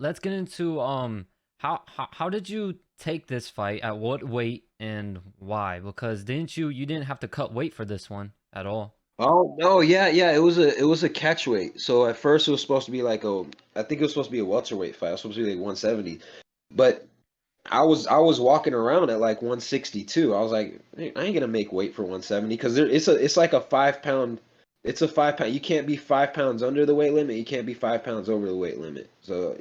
let's get into how did you take this fight? At what weight and why? Because you didn't have to cut weight for this one at all. Oh no, yeah, yeah. It was a catch weight. So at first it was supposed to be like I think it was supposed to be a welterweight fight. It was supposed to be like 170. But I was walking around at like 162. I was like, "Hey, I ain't gonna make weight for 170 because it's like a 5 pound. It's a 5 pound. You can't be 5 pounds under the weight limit. You can't be 5 pounds over the weight limit. So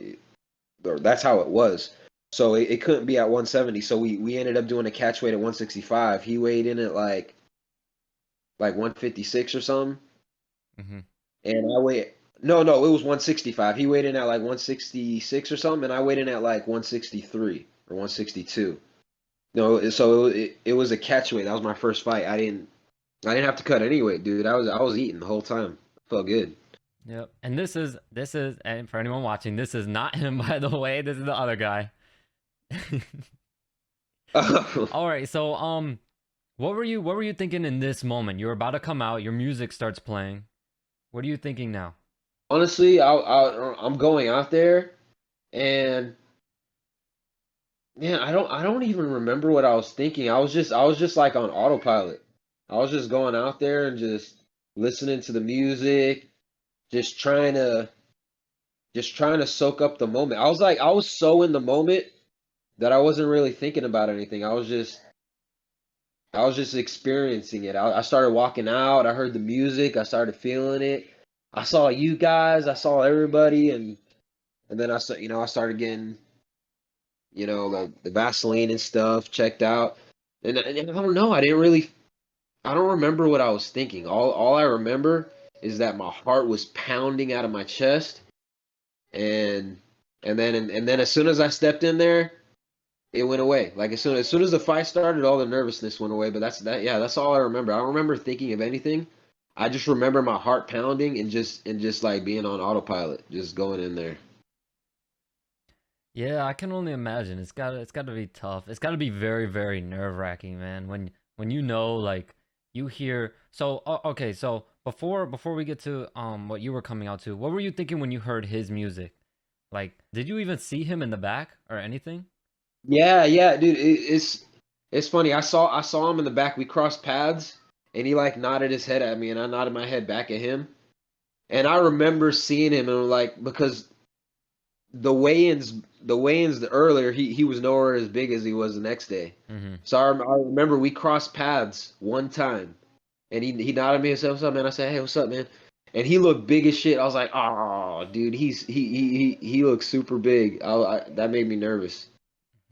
or that's how it was. So it couldn't be at 170. So we ended up doing a catch weight at 165. He weighed in at like 156 or something. Hmm. And I weighed no, it was 165. He weighed in at like 166 or something, and I weighed in at like 163 or 162. No, so it was a catch weight. That was my first fight. I didn't have to cut any weight, dude. I was eating the whole time. Felt good. Yep. And this is and for anyone watching, this is not him by the way. This is the other guy. All right. So what were you thinking in this moment? You're about to come out. Your music starts playing. What are you thinking now? Honestly, I'm going out there, and man, I don't even remember what I was thinking. I was just like on autopilot. I was just going out there and just listening to the music, just trying to just trying to soak up the moment. I was so in the moment that I wasn't really thinking about anything. I was just experiencing it. I started walking out. I heard the music. I started feeling it. I saw you guys. I saw everybody, and then I started getting the Vaseline and stuff checked out. And I don't know. I don't remember what I was thinking. All I remember is that my heart was pounding out of my chest, and and then as soon as I stepped in there, it went away. Like as soon as the fight started, all the nervousness went away. But that's all I remember. I don't remember thinking of anything. I just remember my heart pounding and just like being on autopilot, just going in there. Yeah, I can only imagine. It's got to be tough. It's got to be very very nerve-wracking, man. When you know like you hear okay, so before we get to what you were coming out to, what were you thinking when you heard his music? Like, did you even see him in the back or anything? Yeah, yeah, dude. It's funny. I saw him in the back. We crossed paths, and he like nodded his head at me, and I nodded my head back at him. And I remember seeing him, and like because the weigh-ins earlier, he was nowhere as big as he was the next day. Mm-hmm. So I remember we crossed paths one time, and he nodded me and said, "What's up, man?" I said, "Hey, what's up, man?" And he looked big as shit. I was like, "Oh, dude, he looks super big." That made me nervous.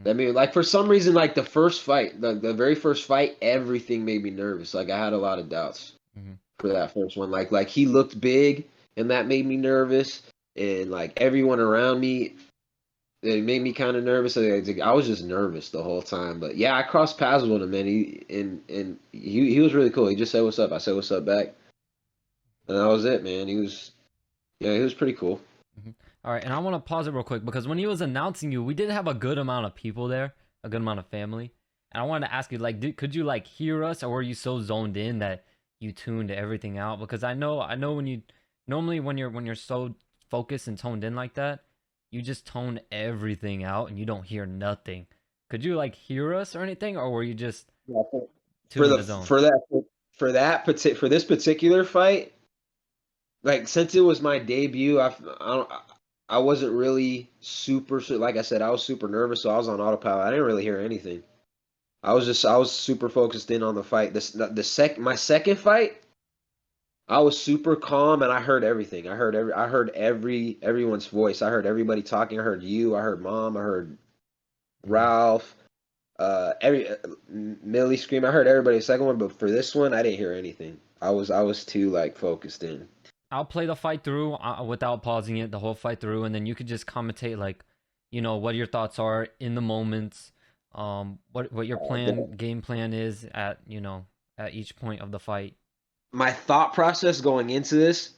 That made like for some reason like the first fight, the very first fight, everything made me nervous. Like I had a lot of doubts Mm-hmm. for that first one. Like he looked big, and that made me nervous. And like everyone around me, it made me kind of nervous. So, like, I was just nervous the whole time. But yeah, I crossed paths with him, man. He was really cool. He just said what's up. I said what's up back, and that was it, man. He was pretty cool. Mhm. All right, and I want to pause it real quick because when he was announcing you, we did have a good amount of people there, a good amount of family. And I wanted to ask you, like, could you like hear us, or were you so zoned in that you tuned everything out? Because I know when you normally when you're so focused and toned in like that, you just tone everything out and you don't hear nothing. Could you like hear us or anything, or were you just Yeah, too for in the the zone? for this particular fight, like since it was my debut, I wasn't really like I said, I was super nervous, so I was on autopilot. I didn't really hear anything. I was super focused in on the fight. My second fight, I was super calm and I heard everything. I heard everyone's voice. I heard everybody talking. I heard you. I heard mom. I heard Mm-hmm. Ralph. Every Millie scream. I heard everybody the second one, but for this one, I didn't hear anything. I was too like focused in. I'll play the fight through without pausing it, the whole fight through, and then you could just commentate like, what your thoughts are in the moments, what your game plan is at at each point of the fight. My thought process going into this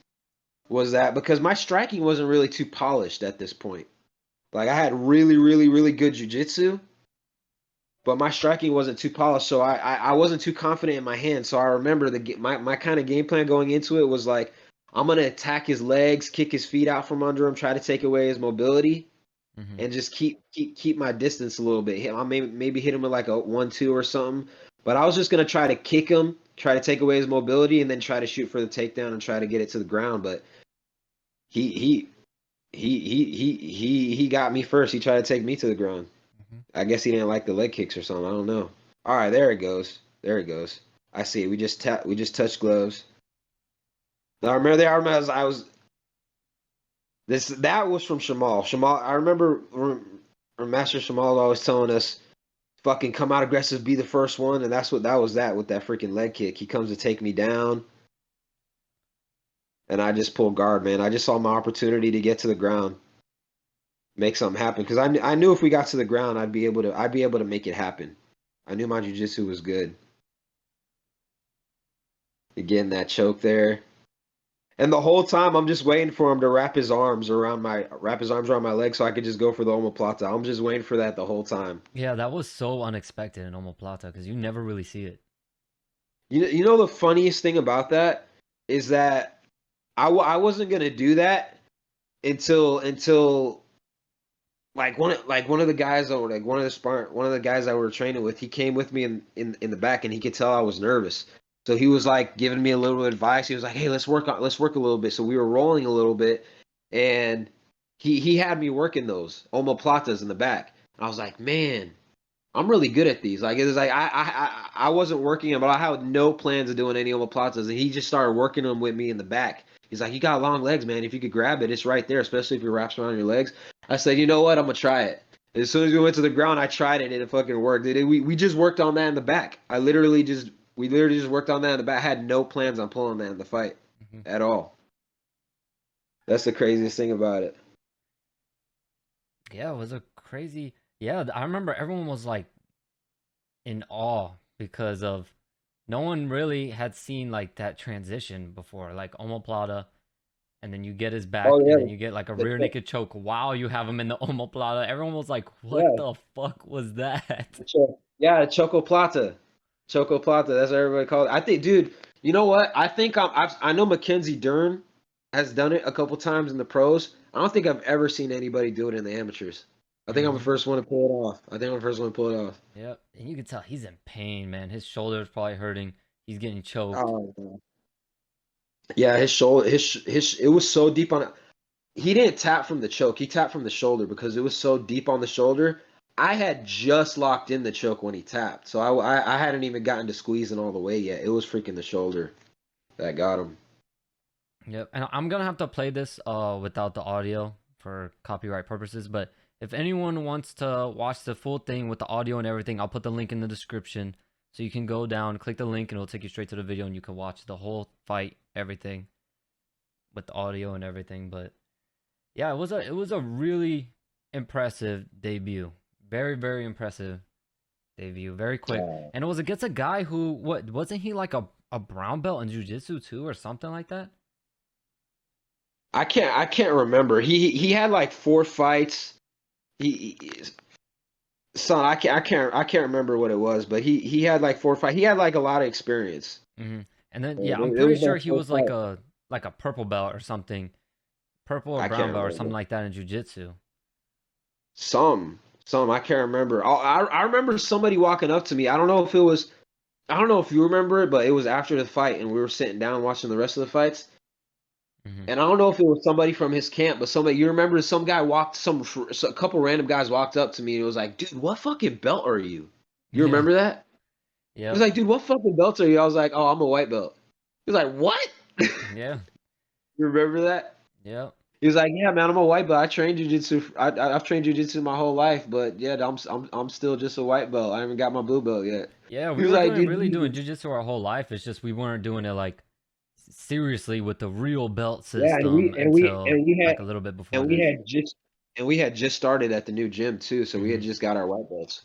was that because my striking wasn't really too polished at this point. Like I had really, really, really good jujitsu, but my striking wasn't too polished, so I wasn't too confident in my hands. So I remember my kind of game plan going into it was like I'm gonna attack his legs, kick his feet out from under him, try to take away his mobility, Mm-hmm. and just keep my distance a little bit. I maybe hit him with like a 1-2 or something. But I was just gonna try to kick him, try to take away his mobility, and then try to shoot for the takedown and try to get it to the ground. But he he he got me first. He tried to take me to the ground. Mm-hmm. I guess he didn't like the leg kicks or something. I don't know. All right, there it goes. There it goes. I see it. We just touched gloves. Now, I remember there. I remember I was this. That was from Shamal. Shamal. I remember Master Shamal always telling us, "Fucking come out aggressive, be the first one," and that's what that was. That with that freaking leg kick, he comes to take me down, and I just pulled guard, man. I just saw my opportunity to get to the ground, make something happen. Because I knew if we got to the ground, I'd be able to make it happen. I knew my jiu-jitsu was good. Again, that choke there. And the whole time I'm just waiting for him to wrap his arms around my leg so I could just go for the omoplata. I'm just waiting for that the whole time. Yeah, that was so unexpected in omoplata because you never really see it. You know the funniest thing about that is that I wasn't gonna do that until like one of the guys or like one of the guys I were training with, he came with me in the back and he could tell I was nervous. So he was like giving me a little advice. He was like, "Hey, let's work a little bit." So we were rolling a little bit, and he had me working those omoplatas in the back. And I was like, "Man, I'm really good at these." Like it was like I wasn't working them, but I had no plans of doing any omoplatas, and he just started working them with me in the back. He's like, "You got long legs, man. If you could grab it, it's right there, especially if it wraps around your legs." I said, "You know what? I'm gonna try it." As soon as we went to the ground, I tried it and it fucking worked. We just worked on that in the back. We literally just worked on that in the back. I had no plans on pulling that in the fight Mm-hmm. at all. That's the craziest thing about it. Yeah, it was a crazy. Yeah, I remember everyone was like in awe because of no one really had seen like that transition before, like omoplata, and then you get his back, Oh and yeah, then you get like a the, rear naked choke while you have him in the omoplata. Everyone was like, "What yeah, the fuck was that?" yeah, Choco Plata. Choco Plata, that's what everybody called it. I think, dude, you know what? I think I know Mackenzie Dern has done it a couple times in the pros. I don't think I've ever seen anybody do it in the amateurs. I think I'm the Mm-hmm. first one to pull it off. I think I'm the first one to pull it off. Yep, and you can tell he's in pain, man. His shoulder is probably hurting. He's getting choked. Oh, man. Yeah, his shoulder, it was so deep on it. He didn't tap from the choke. He tapped from the shoulder because it was so deep on the shoulder. I had just locked in the choke when he tapped, so I hadn't even gotten to squeezing all the way yet. It was freaking the shoulder that got him. Yep, and I'm gonna have to play this without the audio for copyright purposes. But if anyone wants to watch the full thing with the audio and everything, I'll put the link in the description so you can go down, click the link, and it'll take you straight to the video, and you can watch the whole fight, everything with the audio and everything. But yeah, it was a really impressive debut. Very very impressive debut. Very quick, Uh, and it was against a guy who what wasn't he like a brown belt in jiu-jitsu too or something like that? I can't remember. He had like 4 fights. He son, I can't remember what it was, but he had like 4 fights. He had like a lot of experience. Hmm. And then yeah, I'm It pretty was sure my he first was fight. like a purple belt or something, purple or I brown can't belt or something remember. like that in jujitsu. Some I can't remember. I remember somebody walking up to me. I don't know if it was. I don't know if you remember it, but it was after the fight, and we were sitting down watching the rest of the fights. Hmm. And I don't know if it was somebody from his camp, but somebody. You remember some guy walked a couple random guys walked up to me and it was like, "Dude, what fucking belt are you?" You Yeah. remember that? He was Yep. like, "Dude, what fucking belt are you?" I was like, "Oh, I'm a white belt." He was like, "What?" Yeah. You remember that? Yep. He was like, "Yeah, man, I'm a white belt. I trained jujitsu. I've trained jujitsu my whole life, but yeah, I'm still just a white belt. I haven't got my blue belt yet." Yeah, He we was were like, doing "Dude, really doing jujitsu our whole life. It's just we weren't doing it like seriously with the real belt yeah, system until like a little bit before and we this. had just and we had just started at the new gym too, so we had Hmm. just got our white belts."